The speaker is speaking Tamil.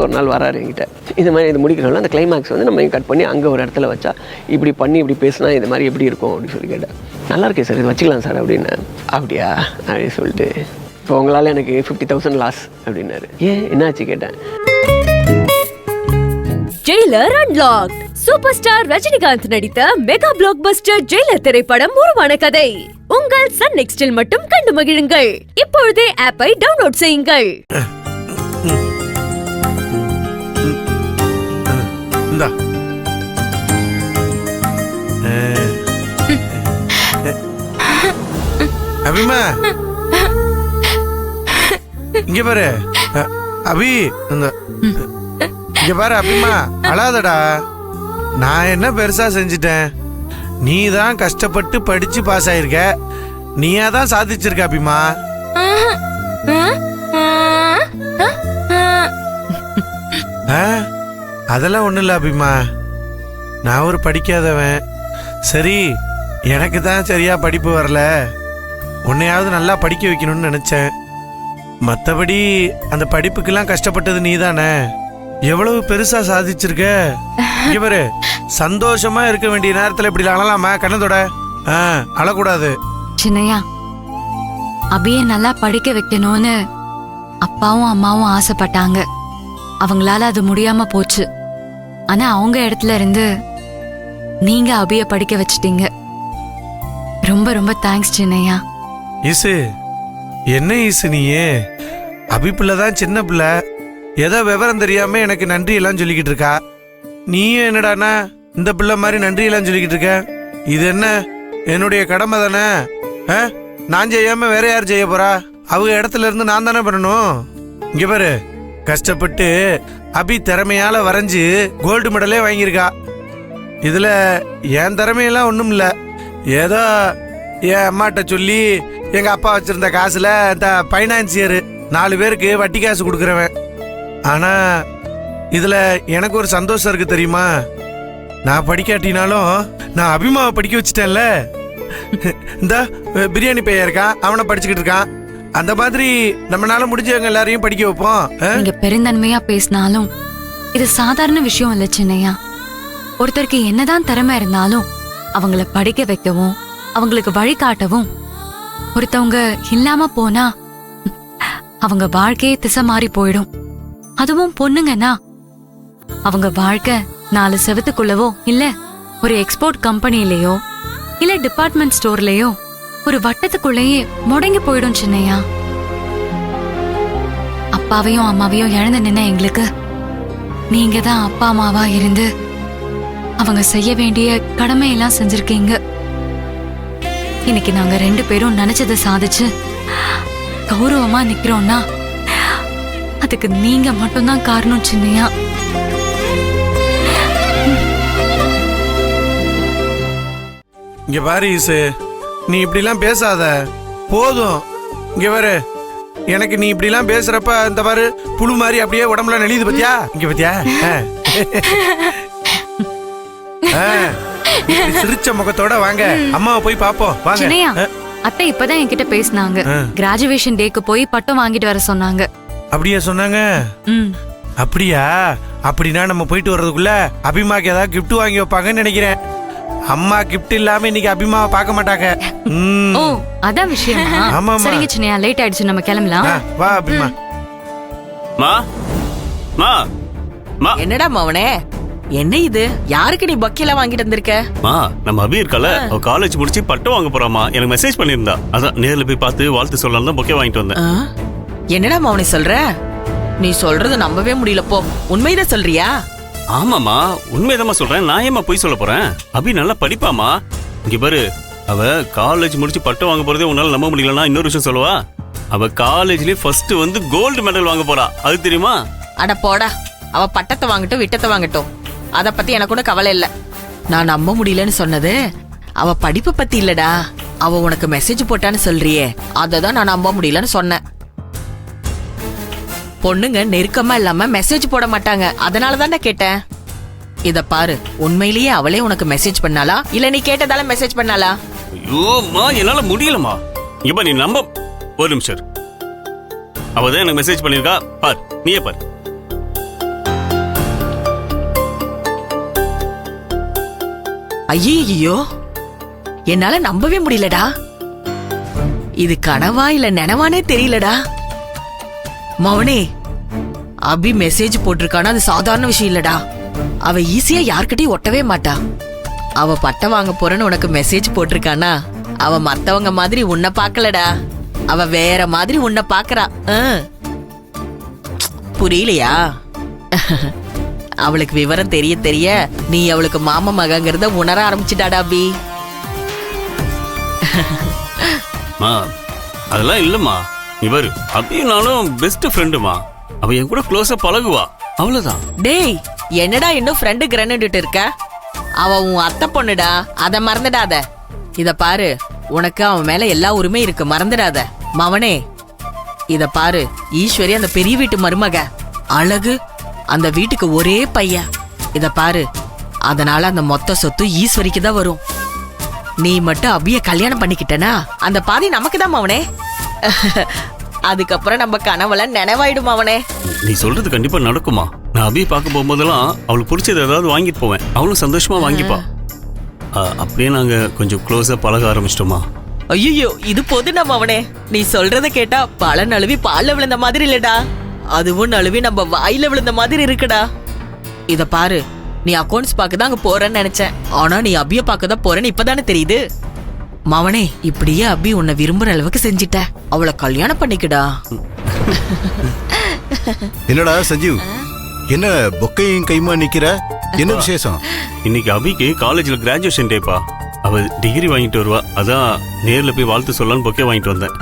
ஒரு நாள் வராரு என்கிட்ட. இந்த மாதிரி இது முடிக்கிறோம்ல அந்த கிளைமேக்ஸ் வந்து நம்ம கட் பண்ணி அங்கே ஒரு இடத்துல வச்சா இப்படி பண்ணி இப்படி பேசினா இது மாதிரி எப்படி இருக்கும் அப்படின்னு சொல்லி கேட்டேன். நல்லா இருக்கே சார், இது வச்சுக்கலாம் சார் அப்படின்னு. அப்படியா அப்படின்னு சொல்லிட்டு இப்போ உங்களால் எனக்கு 50,000 லாஸ் அப்படின்னாரு. ஏன் என்னாச்சு கேட்டேன். Jailer unlocked super star Rajinikanth நடித்த மெகா பிளாக் பஸ்டர் ஜெயிலர் திரைப்படம் உருவான கதை உங்கள் சன் நெக்ஸ்டில் மட்டும் கண்டு மகிழுங்கள். இப்பொழுதே ஆப்பை டவுன்லோட் செய்யுங்கள். அபிமா இங்க பாரு. அபி இங்க பாரு அபிமா, அழாதடா. நான் என்ன பெருசா செஞ்சிட்டேன்? நீ தான் கஷ்டப்பட்டு படிச்சு பாஸ் ஆயிருக்க, நீயா தான் சாதிச்சிருக்க அபிமா. அதெல்லாம் ஒண்ணும் இல்ல அபிமா, நான் ஒரு படிக்காதவன். சரி, எனக்கு தான் சரியா படிப்பு வரல, உன்னையாவது நல்லா படிக்க வைக்கணும்னு நினைச்சேன். மற்றபடி அந்த படிப்புக்கெல்லாம் கஷ்டப்பட்டது நீ தானே. எவ்வளவு பெருசா சாதிச்சிருக்க. இவரு சந்தோஷமா இருக்க வேண்டிய நேரத்துல இப்படி அழலாமா? கண்ணதோட அழக்கூடாது. சின்னையா, அபிய நல்லா படிக்க வைக்கணும்னு அப்பாவும் அம்மாவும் ஆசைப்பட்டாங்க. அவங்களால அது முடியாம போச்சு. ஆனா அவங்க இடத்துல இருந்து நீங்க அபிய படிக்க வச்சிட்டீங்க. ரொம்ப ரொம்ப தேங்க்ஸ் சின்னையா. ஈசு, என்ன ஈசு நீயே? அபி பிள்ளைதான் சின்ன பிள்ளை, ஏதோ விவரம் தெரியாம எனக்கு நன்றி எல்லாம் சொல்லிக்கிட்டு இருக்கா. நீயும் என்னடானா இந்த பிள்ளை மாதிரி நன்றி எல்லாம் சொல்லிக்கிட்டு இருக்க. இது என்ன, என்னுடைய கடமை தானே. நான் செய்யாம வேற யார் செய்ய போறா? அவங்க இடத்துல இருந்து நான் தானே பண்ணணும். இங்க பாரு, கஷ்டப்பட்டு அபி திறமையால வரைஞ்சு கோல்டு மெடலே வாங்கியிருக்கா. இதுல என் திறமையெல்லாம் ஒண்ணும் இல்ல. ஏதோ என் அம்மாட்ட சொல்லி எங்க அப்பா வச்சிருந்த காசுல இந்த பைனான்சியர் 4 பேருக்கு வட்டி காசு கொடுக்குறவன். ஆனா இதுல எனக்கு ஒரு சந்தோஷம் இருக்கு தெரியுமா? நான் படிக்காட்டினாலும் நான் அபிமாவை படிக்க வச்சுட்டேன்ல. இந்த பிரியாணி பையன் இருக்கான், அவனை படிச்சுக்கிட்டு இருக்கான். அந்த மாதிரி நம்மளால முடிஞ்சவங்க எல்லாரையும் படிக்க வைப்போம். நீங்க பெருந்தன்மையா பேசினாலும் இது சாதாரண விஷயம் இல்ல சின்னையா. ஒருத்தருக்கு என்னதான் திறமை இருந்தாலும் அவங்கள படிக்க வைக்கவும் அவங்களுக்கு வழிகாட்டவும் ஒருத்தவங்க இல்லாம போனா அவங்க வாழ்க்கையே திசை மாறி போயிடும். அதுவும் பொண்ணுங்கன்னா அவங்க வாழ்க்கை 4 செவத்துக்குள்ளவோ இல்ல ஒரு எக்ஸ்போர்ட் கம்பெனிலேயோ இல்ல டிபார்ட்மெண்ட் ஸ்டோர்லயோ ஒரு வட்டத்துக்குள்ளேயே முடங்கி போயிடும் சின்னையா. அப்பாவையும் அம்மாவையும் இழந்து நின்ன எங்களுக்கு நீங்க தான் அப்பா அம்மாவா இருந்து அவங்க செய்ய வேண்டிய கடமையெல்லாம் செஞ்சிருக்கீங்க. இன்னைக்கு நாங்க 2 பேரும் நினைச்சதை சாதிச்சு கௌரவமா நிக்கிறோம்னா அதுக்கு நீங்க மட்டும்தான் காரணம் சின்னையா. இங்க பாரு ஈசு, நீ இப்படி எல்லாம் பேசாத, போதும். இங்க பாரு, எனக்கு நீ இப்படி எல்லாம் பேசுறப்ப இந்த பாரு புழு மாதிரி அப்படியே உடம்புல நெளியுது பத்தியா? இங்க பத்தியா? சிரிச்ச முகத்தோட வாங்க, அம்மாவை போய் பாப்போம் வாங்க. சின்னையா, அத்தை இப்பதான் என்கிட்ட பேசினாங்க. கிராஜுவேஷன் டேக்கு போய் பட்டம் வாங்கிட்டு வர சொன்னாங்க. அப்படியா சொன்னாங்க? அப்படியா? அப்படின்னா நம்ம போயிட்டு வர்றதுக்குள்ள அபிமாக்கு ஏதாவது கிஃப்ட் வாங்கி வைப்பாங்கன்னு நினைக்கிறேன். அம்மா கிஃப்ட் இல்லாம இன்னைக்கு அபிமாவை பார்க்க மாட்டாங்க. ஓ, அதான் விஷயமா? ஆமா. சரிங்க சின்னையா, லேட் ஆயிடுச்சு, நம்ம கிளம்பலாம். வா அபிமா. மா மா மா, என்னடா மவனே, என்ன இது? யாருக்கு நீ பக்கில வாங்கிட்டு வந்திருக்க? மா, நம்ம அபி இருக்கல, அவ காலேஜ் முடிச்சு பட்டம் வாங்க போறாமா. எனக்கு மெசேஜ் பண்ணிருந்தா, அதான் நேர்ல போய் பார்த்து வாழ்த்து சொல்லலாம் தான் பொக்கே வாங்கிட்டு வந்தேன். என்னடா மவனே சொல்ற? நீ சொல்றது நம்பவே முடியல. போ, உண்மைதான் சொல்றியா? ஆமாமா, உண்மையதாம்மா சொல்றேன். நான் ஏமா போய் சொல்ல போறேன்? அபி நல்லா படிப்பாமா. இங்க பாரு, அவ காலேஜ் முடிச்சு பட்டம் வாங்க போறதே உன்னால நம்ப முடியலன்னா இன்னொரு விஷயம் சொல்லவா? அவ காலேஜ்லயே ஃபர்ஸ்ட் வந்து கோல்டு மெடல் வாங்க போறா. அது தெரியுமா? அட போடா, அவ பட்டத்தை வாங்கட்டும் விட்டத்தை வாங்கட்டும், அத பத்தி எனக்கு கூட கவலை இல்ல. நான் நம்ப முடியலன்னு சொன்னது அவ படிப்பு பத்தி இல்லடா. அவ உனக்கு மெசேஜ் போட்டான்னு சொல்றியே, அததான் நான் நம்ப முடியலன்னு சொன்னேன். பொண்ணுங்க நெருக்கமா இல்லாம மெசேஜ் போட மாட்டாங்க, அதனாலதான் கேட்டேன். இத பாரு, உண்மையிலேயே அவளே உனக்கு மெசேஜ் பண்ணாளா இல்ல நீ கேட்டதால மெசேஜ் பண்ணாளா? ஐயோமா, என்னால முடியலமா. இப்ப நீ நம்ப, ஒரு நிமிஷம். அவதான் எனக்கு மெசேஜ் பண்ணிருக்கா, பார், நீயே பார். ஐயோ, என்னால நம்பவே முடியலடா. இது கனவா இல்ல நனவானே தெரியலடா. மவனே, அபி மெசேஜ் போட்டிருக்கானா அது சாதாரண விஷயம் இல்லடா. அவ ஈஸியா யார்கிட்டயும் ஒட்டவே மாட்டா. அவ பட்டம் வாங்க போறேன்னு உனக்கு மெசேஜ் போட்டிருக்கானா அவ மத்தவங்க மாதிரி உன்னை பாக்கலடா. அவ வேற மாதிரி உன்னை பாக்குறா. புரியலையா? அவளுக்கு விவரம் தெரிய தெரிய நீ அவளுக்கு மாமா மகங்கிறத உணர ஆரம்பிச்சுட்டாடா அபி. மா அதெல்லாம் இல்லம்மா. இவர் அபினாலும் பெஸ்ட் ஃப்ரெண்டுமா. அவ என் கூட க்ளோஸா பழகுவா, அவ்வளவுதான். டேய், என்னடா இன்னும் ஃப்ரெண்டு கிரனடிட்டு இருக்க? அவ உன் அத்தை பொண்ணுடா, அத மறந்துடாத. இத பாரு, உனக்கு அவன் மேல எல்லா உரிமையும் இருக்கு, மறந்துடாத. மவனே, இத பாரு, ஈஸ்வரி அந்த பெரிய வீட்டு மருமக, அழகு, அந்த வீட்டுக்கு ஒரே பையன். இத பாரு, அதனால அந்த மொத்த சொத்து ஈஸ்வரிக்கு தான் வரும். நீ மட்டும் அபிய கல்யாணம் பண்ணிக்கிட்டனா அந்த பாதி நமக்கு தான் மவனே. அதுக்கப்புறம் நம்ம கனவுல நினைவாயிடும் அவனே. நீ சொல்றது கண்டிப்பா நடக்குமா? நான் அபியை பார்க்க போகும்போதெல்லாம் அவளுக்கு பிடிச்சது ஏதாவது வாங்கிட்டு போவேன். அவளும் சந்தோஷமா வாங்கிப்பா. அப்படியே நாங்க கொஞ்சம் க்ளோஸா பழக ஆரம்பிச்சிட்டோமா. ஐயோ, இது பொது நம்ம அவனே. நீ சொல்றத கேட்டா பழ நழுவி பால்ல விழுந்த மாதிரி இல்லடா, அதுவும் நழுவி நம்ம வாயில விழுந்த மாதிரி இருக்குடா. இத பாரு, நீ அக்கௌண்ட்ஸ் பார்க்க தான் அங்க போறேன்னு நினைச்சேன். ஆனா நீ அபிய பார்க்க தான் போறேன்னு இப்பதானே தெரியுது. மவனே, இப்படியே அபி உன்னை விரும்புற அளவுக்கு செஞ்சிட்ட. அவளை கல்யாணம் பண்ணிக்கடா. என்னடா சஞ்சீவ், என்ன பொக்கையும் கைமா நிக்கிற? என்ன விசேஷம்? இன்னைக்கு அபிக்கு காலேஜ்ல கிராஜுவேஷன் டேப்பா. அவ டிகிரி வாங்கிட்டு வருவா, அதான் நேர்ல போய் வாழ்த்து சொல்லலான்னு பொக்கே வாங்கிட்டு வந்தேன்.